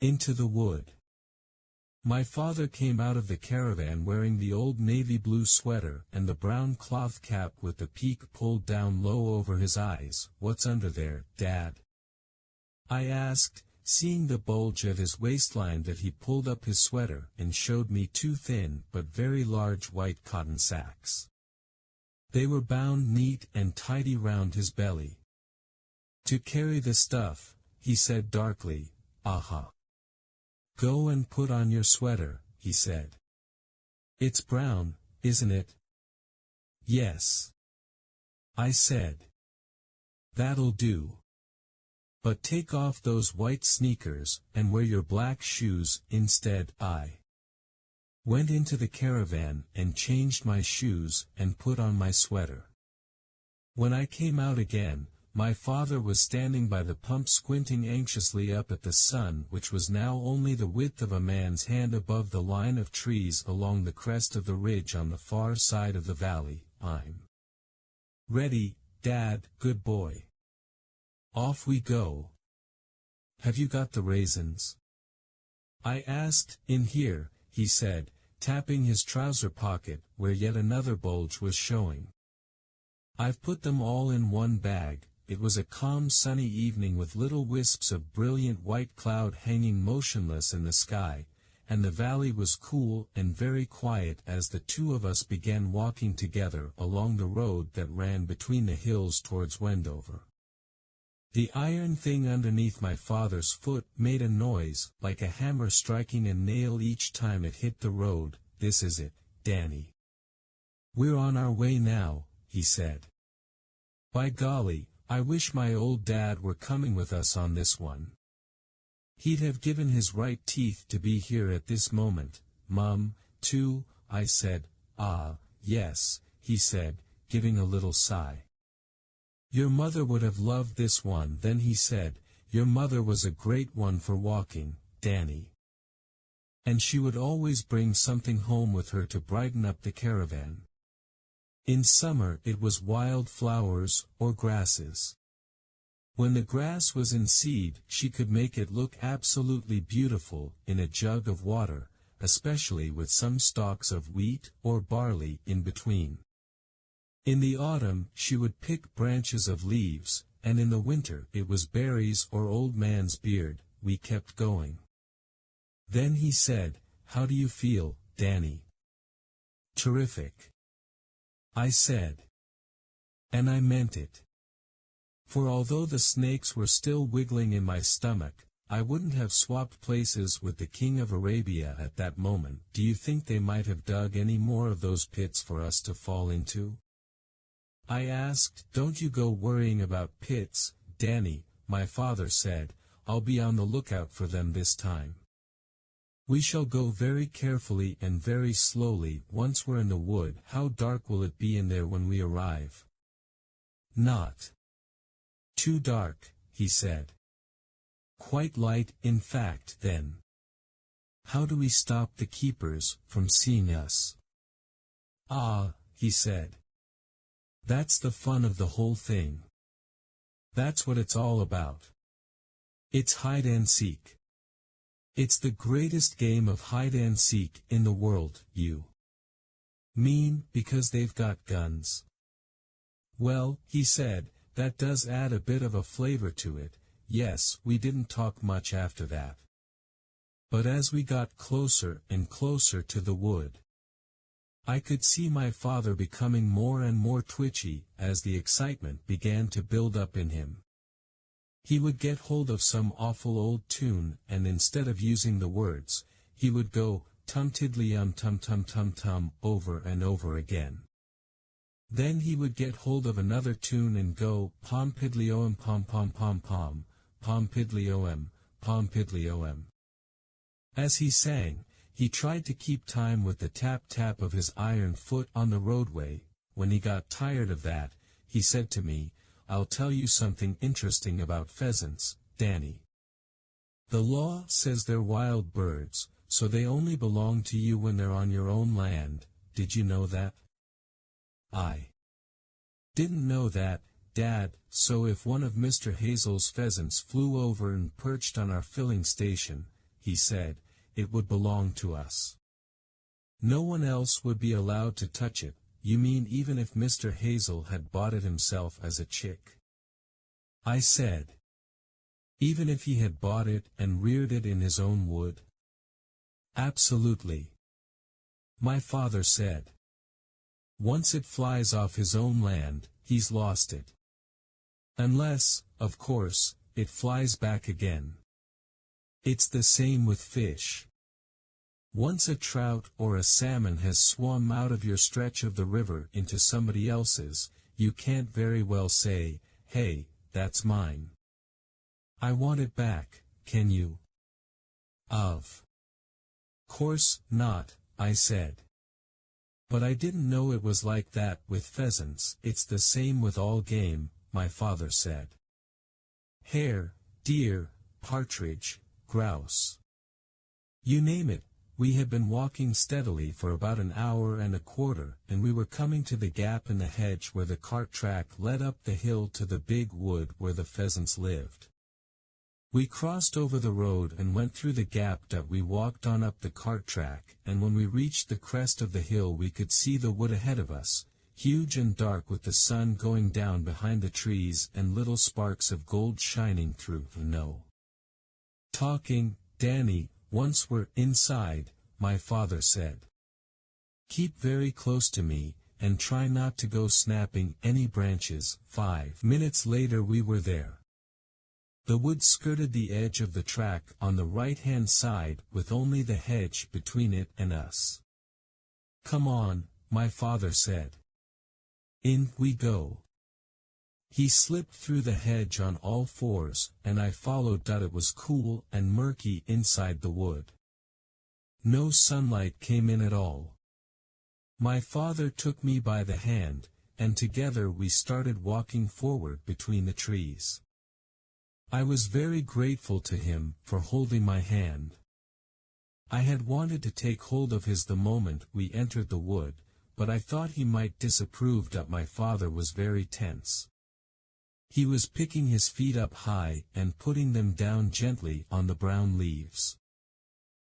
Into the wood. My father came out of the caravan wearing the old navy blue sweater and the brown cloth cap with the peak pulled down low over his eyes. "What's under there, Dad?" I asked, seeing the bulge at his waistline. That he pulled up his sweater and showed me two thin but very large white cotton sacks. They were bound neat and tidy round his belly. "To carry the stuff," he said darkly. "Aha. Go and put on your sweater," he said. "It's brown, isn't it?" "Yes," I said. "That'll do. But take off those white sneakers, and wear your black shoes instead." I went into the caravan and changed my shoes and put on my sweater. When I came out again, my father was standing by the pump squinting anxiously up at the sun, which was now only the width of a man's hand above the line of trees along the crest of the ridge on the far side of the valley. "I'm ready, Dad, good boy. Off we go. Have you got the raisins?" I asked. "In here," he said, tapping his trouser pocket, where yet another bulge was showing. "I've put them all in one bag." It was a calm sunny evening with little wisps of brilliant white cloud hanging motionless in the sky, and the valley was cool and very quiet as the two of us began walking together along the road that ran between the hills towards Wendover. The iron thing underneath my father's foot made a noise, like a hammer striking a nail each time it hit the road. "This is it, Danny. We're on our way now," he said. "By golly, I wish my old dad were coming with us on this one. He'd have given his right teeth to be here at this moment." "Mum, too?" I said. "Ah, yes," he said, giving a little sigh. "Your mother would have loved this one." Then he said, "Your mother was a great one for walking, Danny. And she would always bring something home with her to brighten up the caravan. In summer it was wild flowers, or grasses. When the grass was in seed, she could make it look absolutely beautiful, in a jug of water, especially with some stalks of wheat or barley in between. In the autumn, she would pick branches of leaves, and in the winter it was berries or old man's beard. We kept going. Then he said, "How do you feel, Danny?" "Terrific," I said. And I meant it. For although the snakes were still wiggling in my stomach, I wouldn't have swapped places with the King of Arabia at that moment. "Do you think they might have dug any more of those pits for us to fall into?" I asked. "Don't you go worrying about pits, Danny," my father said. "I'll be on the lookout for them this time. We shall go very carefully and very slowly. Once we're in the wood, how dark will it be in there when we arrive?" "Not too dark," he said. "Quite light, in fact." "Then how do we stop the keepers from seeing us?" "Ah," he said. "That's the fun of the whole thing. That's what it's all about. It's hide and seek. It's the greatest game of hide and seek in the world." "You mean because they've got guns?" "Well," he said, "that does add a bit of a flavor to it." Yes, we didn't talk much after that. But as we got closer and closer to the wood, I could see my father becoming more and more twitchy as the excitement began to build up in him. He would get hold of some awful old tune, and instead of using the words, he would go, "Tum tiddly tum tum tum tum," over and over again. Then he would get hold of another tune and go, "Pom piddly om pom pom pom pom, pom piddly om, pom piddly om." As he sang, he tried to keep time with the tap-tap of his iron foot on the roadway. When he got tired of that, he said to me, "I'll tell you something interesting about pheasants, Danny. The law says they're wild birds, so they only belong to you when they're on your own land. Did you know that?" "I didn't know that, Dad. So if one of Mr. Hazel's pheasants flew over and perched on our filling station, he said, it would belong to us. No one else would be allowed to touch it. You mean even if Mr. Hazel had bought it himself as a chick? I said. Even if he had bought it and reared it in his own wood? Absolutely. My father said. Once it flies off his own land, he's lost it. Unless, of course, it flies back again. It's the same with fish. Once a trout or a salmon has swum out of your stretch of the river into somebody else's, you can't very well say, hey, that's mine. I want it back, can you? Of course not, I said. But I didn't know it was like that with pheasants. It's the same with all game, my father said. Hare, deer, partridge, grouse. You name it. We had been walking steadily for about an hour and a quarter, and we were coming to the gap in the hedge where the cart track led up the hill to the big wood where the pheasants lived. We crossed over the road and went through the gap that we walked on up the cart track, and when we reached the crest of the hill we could see the wood ahead of us, huge and dark with the sun going down behind the trees and little sparks of gold shining through. No talking, Danny. Once we're inside, my father said. Keep very close to me, and try not to go snapping any branches. 5 minutes later we were there. The wood skirted the edge of the track on the right-hand side with only the hedge between it and us. Come on, my father said. In we go. He slipped through the hedge on all fours, and I followed. It was cool and murky inside the wood. No sunlight came in at all. My father took me by the hand, and together we started walking forward between the trees. I was very grateful to him for holding my hand. I had wanted to take hold of his the moment we entered the wood, but I thought he might disapprove that my father was very tense. He was picking his feet up high and putting them down gently on the brown leaves.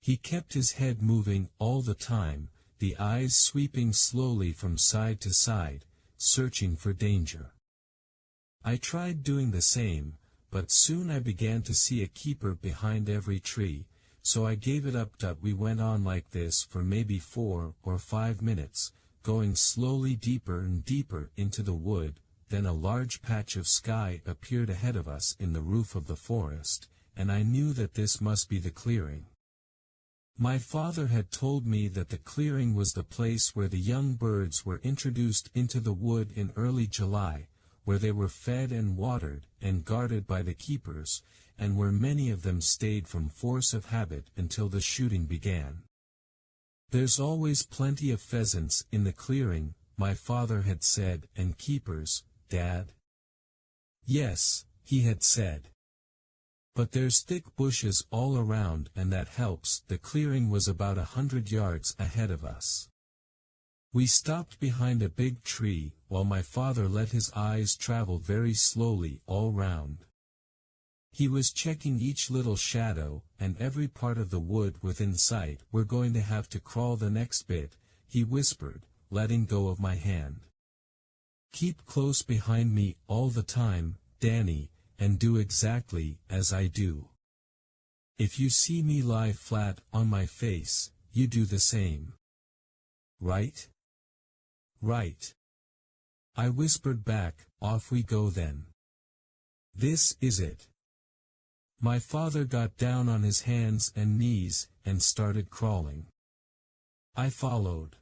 He kept his head moving all the time, the eyes sweeping slowly from side to side, searching for danger. I tried doing the same, but soon I began to see a keeper behind every tree, so I gave it up. We went on like this for maybe 4 or 5 minutes, going slowly deeper and deeper into the wood. Then a large patch of sky appeared ahead of us in the roof of the forest, and I knew that this must be the clearing. My father had told me that the clearing was the place where the young birds were introduced into the wood in early July, where they were fed and watered and guarded by the keepers, and where many of them stayed from force of habit until the shooting began. There's always plenty of pheasants in the clearing, my father had said, and keepers, Dad? Yes, he had said. But there's thick bushes all around and that helps. The clearing was about 100 yards ahead of us. We stopped behind a big tree, while my father let his eyes travel very slowly all round. He was checking each little shadow, and every part of the wood within sight. We're going to have to crawl the next bit, he whispered, letting go of my hand. Keep close behind me all the time, Danny, and do exactly as I do. If you see me lie flat on my face, you do the same. Right? Right. I whispered back, off we go then. This is it. My father got down on his hands and knees, and started crawling. I followed.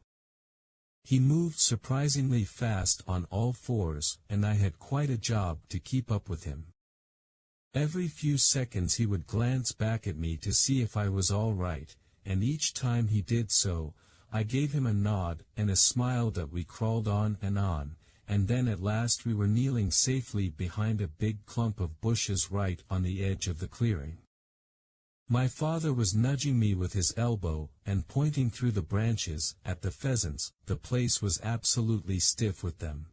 He moved surprisingly fast on all fours, and I had quite a job to keep up with him. Every few seconds he would glance back at me to see if I was all right, and each time he did so, I gave him a nod and a smile. We crawled on, and then at last we were kneeling safely behind a big clump of bushes right on the edge of the clearing. My father was nudging me with his elbow and pointing through the branches at the pheasants. The place was absolutely stiff with them.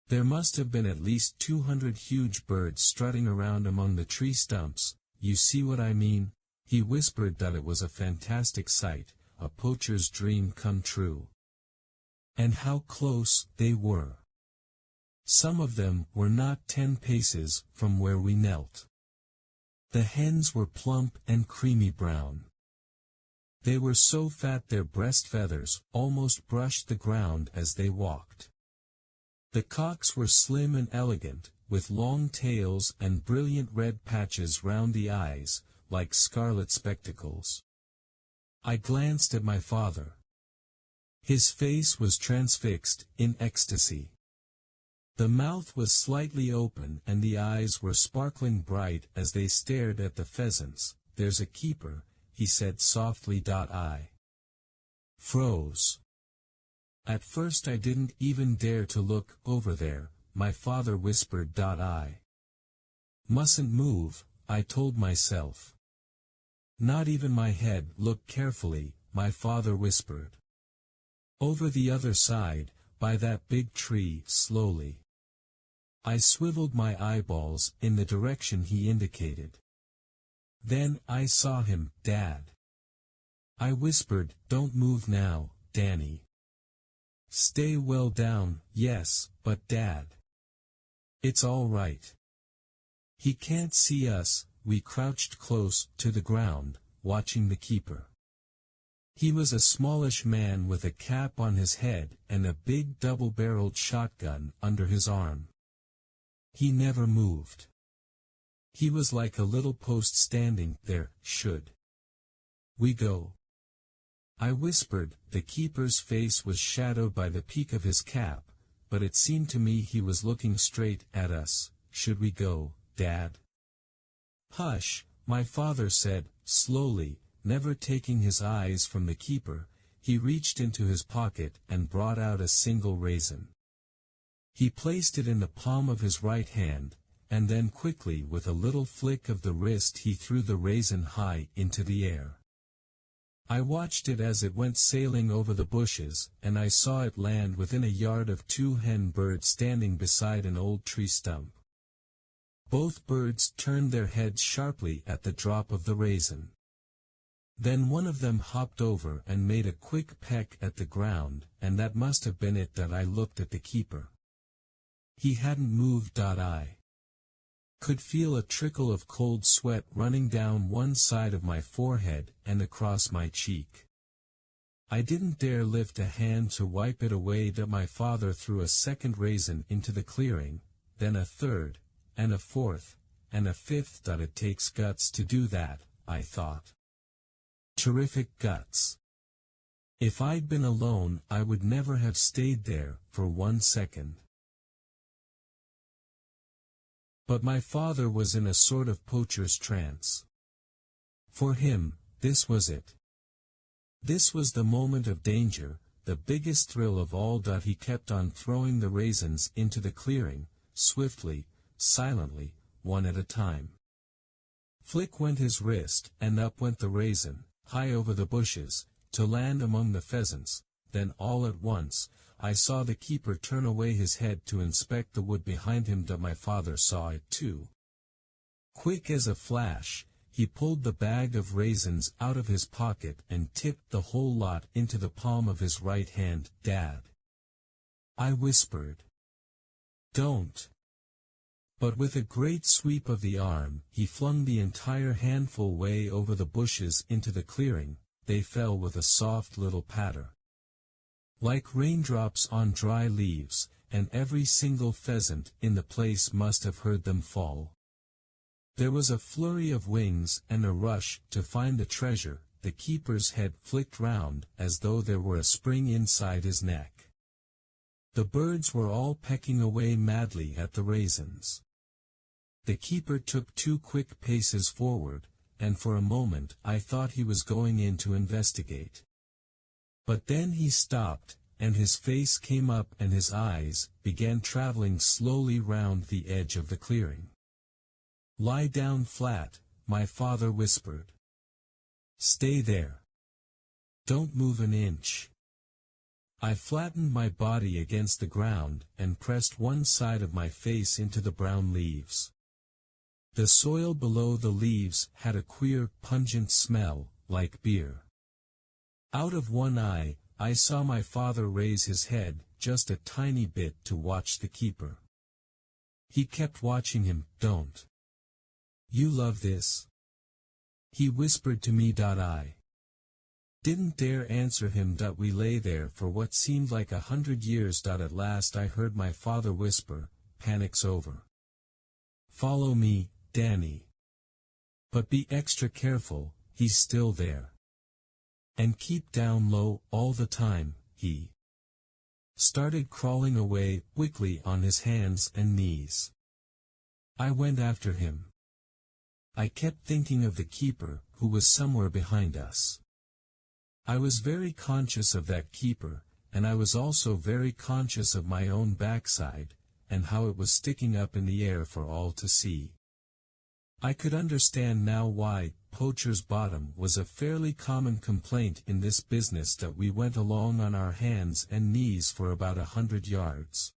There must have been at least 200 huge birds strutting around among the tree stumps. You see what I mean? He whispered that it was a fantastic sight, a poacher's dream come true. And how close they were. Some of them were not 10 paces from where we knelt. The hens were plump and creamy brown. They were so fat their breast feathers almost brushed the ground as they walked. The cocks were slim and elegant, with long tails and brilliant red patches round the eyes, like scarlet spectacles. I glanced at my father. His face was transfixed, in ecstasy. The mouth was slightly open and the eyes were sparkling bright as they stared at the pheasants. "There's a keeper," he said softly. I froze. At first I didn't even dare to look over there. My father whispered. I mustn't move, I told myself. Not even my head. "Look carefully," my father whispered. "Over the other side, by that big tree." Slowly. I swiveled my eyeballs in the direction he indicated. Then I saw him. "Dad." I whispered. "Don't move now, Danny. Stay well down." "Yes, but Dad." "It's all right. He can't see us." We crouched close to the ground, watching the keeper. He was a smallish man with a cap on his head and a big double-barreled shotgun under his arm. He never moved. He was like a little post standing there. "Should we go?" I whispered. The keeper's face was shadowed by the peak of his cap, but it seemed to me he was looking straight at us. "Should we go, Dad?" "Hush," my father said, slowly, never taking his eyes from the keeper. He reached into his pocket and brought out a single raisin. He placed it in the palm of his right hand, and then quickly with a little flick of the wrist he threw the raisin high into the air. I watched it as it went sailing over the bushes, and I saw it land within a yard of 2 hen birds standing beside an old tree stump. Both birds turned their heads sharply at the drop of the raisin. Then one of them hopped over and made a quick peck at the ground, and that must have been it. That I looked at the keeper. He hadn't moved. I could feel a trickle of cold sweat running down one side of my forehead and across my cheek. I didn't dare lift a hand to wipe it away. My father threw a second raisin into the clearing, then a third, and a fourth, and a fifth. It takes guts to do that, I thought. Terrific guts. If I'd been alone, I would never have stayed there for 1 second. But my father was in a sort of poacher's trance. For him, this was it. This was the moment of danger, the biggest thrill of all. He kept on throwing the raisins into the clearing, swiftly, silently, one at a time. Flick went his wrist, and up went the raisin, high over the bushes, to land among the pheasants. Then all at once, I saw the keeper turn away his head to inspect the wood behind him. My father saw it too. Quick as a flash, he pulled the bag of raisins out of his pocket and tipped the whole lot into the palm of his right hand. "Dad," I whispered. "Don't." But with a great sweep of the arm, he flung the entire handful way over the bushes into the clearing. They fell with a soft little patter, like raindrops on dry leaves, and every single pheasant in the place must have heard them fall. There was a flurry of wings and a rush to find the treasure. The keeper's head flicked round as though there were a spring inside his neck. The birds were all pecking away madly at the raisins. The keeper took 2 quick paces forward, and for a moment I thought he was going in to investigate. But then he stopped, and his face came up and his eyes began traveling slowly round the edge of the clearing. "Lie down flat," my father whispered. "Stay there. Don't move an inch." I flattened my body against the ground and pressed one side of my face into the brown leaves. The soil below the leaves had a queer, pungent smell, like beer. Out of one eye, I saw my father raise his head, just a tiny bit, to watch the keeper. He kept watching him. "Don't you love this?" he whispered to me. I didn't dare answer him. We lay there for what seemed like 100 years. At last I heard my father whisper, "Panic's over. Follow me, Danny. But be extra careful, he's still there. And keep down low all the time." He started crawling away quickly on his hands and knees. I went after him. I kept thinking of the keeper, who was somewhere behind us. I was very conscious of that keeper, and I was also very conscious of my own backside, and how it was sticking up in the air for all to see. I could understand now why poacher's bottom was a fairly common complaint in this business, that we went along on our hands and knees for about 100 yards.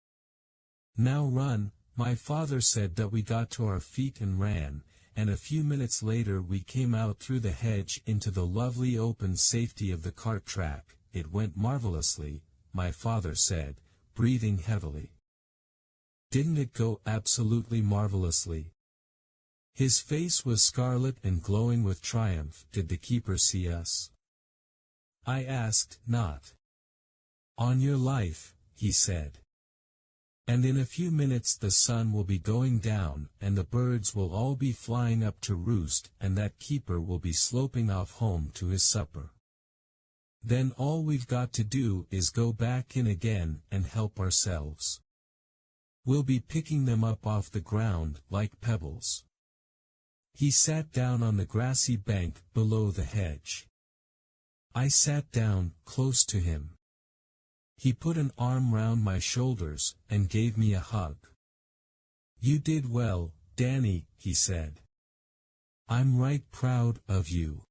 "Now run," my father said. We got to our feet and ran, and a few minutes later we came out through the hedge into the lovely open safety of the cart track. "It went marvelously," my father said, breathing heavily. "Didn't it go absolutely marvelously?" His face was scarlet and glowing with triumph. "Did the keeper see us?" I asked. "Not on your life," he said. "And in a few minutes the sun will be going down, and the birds will all be flying up to roost, and that keeper will be sloping off home to his supper. Then all we've got to do is go back in again and help ourselves. We'll be picking them up off the ground like pebbles." He sat down on the grassy bank below the hedge. I sat down close to him. He put an arm round my shoulders and gave me a hug. "You did well, Danny," he said. "I'm right proud of you."